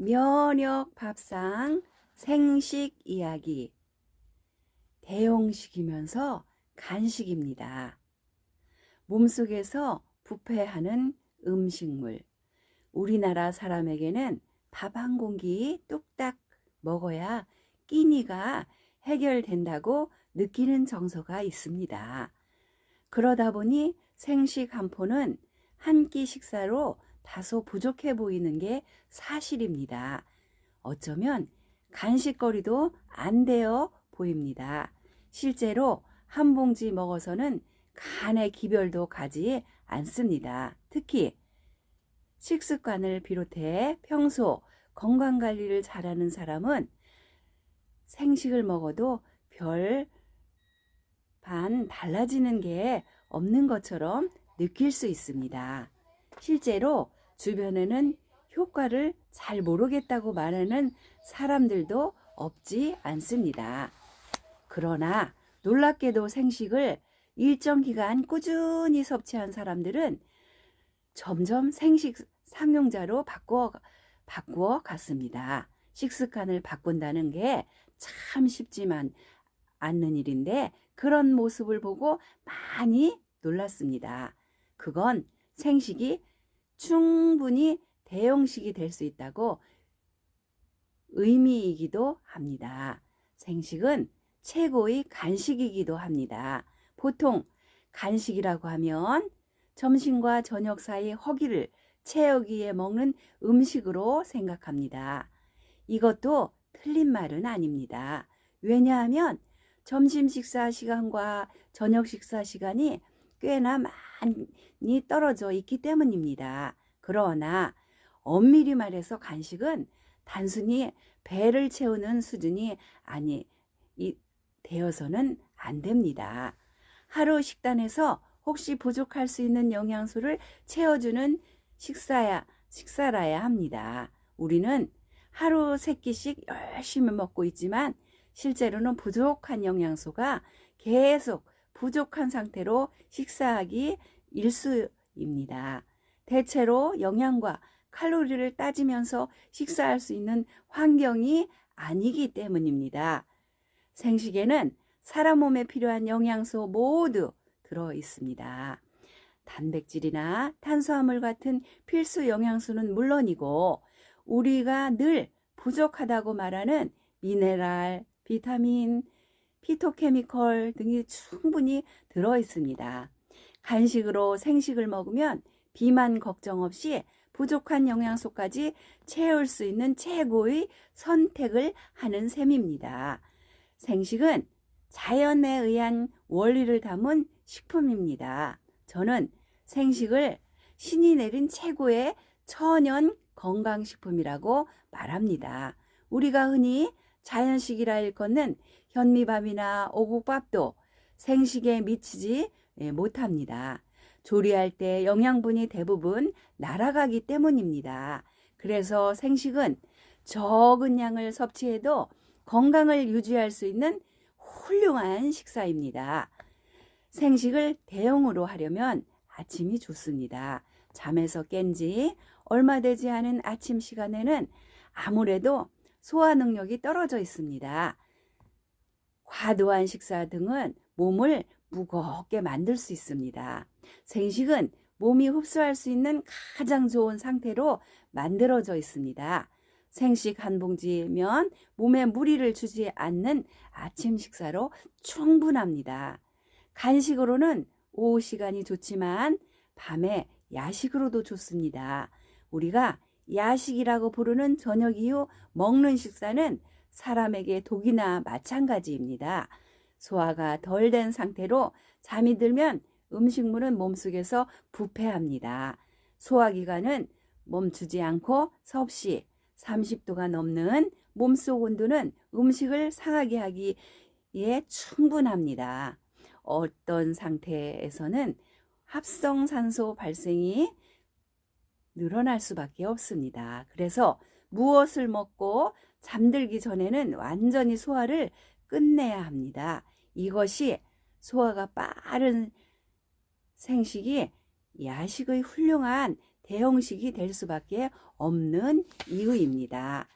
면역 밥상 생식 이야기. 대용식이면서 간식입니다. 몸속에서 부패하는 음식물. 우리나라 사람에게는 밥 한 공기 뚝딱 먹어야 끼니가 해결된다고 느끼는 정서가 있습니다. 그러다 보니 생식 한 포는 한 끼 식사로 다소 부족해 보이는 게 사실입니다. 어쩌면 간식거리도 안 되어 보입니다. 실제로 한 봉지 먹어서는 간의 기별도 가지 않습니다. 특히 식습관을 비롯해 평소 건강관리를 잘하는 사람은 생식을 먹어도 별 반 달라지는 게 없는 것처럼 느낄 수 있습니다. 실제로 주변에는 효과를 잘 모르겠다고 말하는 사람들도 없지 않습니다. 그러나 놀랍게도 생식을 일정 기간 꾸준히 섭취한 사람들은 점점 생식 상용자로 바꾸어 갔습니다. 식습관을 바꾼다는 게 참 쉽지만 않는 일인데 그런 모습을 보고 많이 놀랐습니다. 그건 생식이 충분히 대용식이 될 수 있다고 의미이기도 합니다. 생식은 최고의 간식이기도 합니다. 보통 간식이라고 하면 점심과 저녁 사이 허기를 채우기 위해 먹는 음식으로 생각합니다. 이것도 틀린 말은 아닙니다. 왜냐하면 점심 식사 시간과 저녁 식사 시간이 꽤나 많이 떨어져 있기 때문입니다. 그러나 엄밀히 말해서 간식은 단순히 배를 채우는 수준이 되어서는 안 됩니다. 하루 식단에서 혹시 부족할 수 있는 영양소를 채워주는 식사라야 합니다. 우리는 하루 3끼씩 열심히 먹고 있지만 실제로는 부족한 영양소가 계속 부족한 상태로 식사하기 일쑤입니다. 대체로 영양과 칼로리를 따지면서 식사할 수 있는 환경이 아니기 때문입니다. 생식에는 사람 몸에 필요한 영양소 모두 들어 있습니다. 단백질이나 탄수화물 같은 필수 영양소는 물론이고 우리가 늘 부족하다고 말하는 미네랄, 비타민, 피토케미컬 등이 충분히 들어 있습니다. 간식으로 생식을 먹으면 비만 걱정 없이 부족한 영양소까지 채울 수 있는 최고의 선택을 하는 셈입니다. 생식은 자연에 의한 원리를 담은 식품입니다. 저는 생식을 신이 내린 최고의 천연 건강식품이라고 말합니다. 우리가 흔히 자연식이라 일컫는 현미밥이나 오곡밥도 생식에 미치지 못합니다. 조리할 때 영양분이 대부분 날아가기 때문입니다. 그래서 생식은 적은 양을 섭취해도 건강을 유지할 수 있는 훌륭한 식사입니다. 생식을 대용으로 하려면 아침이 좋습니다. 잠에서 깬 지 얼마 되지 않은 아침 시간에는 아무래도 소화 능력이 떨어져 있습니다. 과도한 식사 등은 몸을 무겁게 만들 수 있습니다. 생식은 몸이 흡수할 수 있는 가장 좋은 상태로 만들어져 있습니다. 생식 한 봉지면 몸에 무리를 주지 않는 아침 식사로 충분합니다. 간식으로는 오후 시간이 좋지만 밤에 야식으로도 좋습니다. 우리가 야식이라고 부르는 저녁 이후 먹는 식사는 사람에게 독이나 마찬가지입니다. 소화가 덜 된 상태로 잠이 들면 음식물은 몸속에서 부패합니다. 소화기관은 멈추지 않고 섭씨 30도가 넘는 몸속 온도는 음식을 상하게 하기에 충분합니다. 어떤 상태에서는 합성산소 발생이 늘어날 수밖에 없습니다. 그래서 무엇을 먹고 잠들기 전에는 완전히 소화를 끝내야 합니다. 이것이 소화가 빠른 생식이 야식의 훌륭한 대형식이 될 수밖에 없는 이유입니다.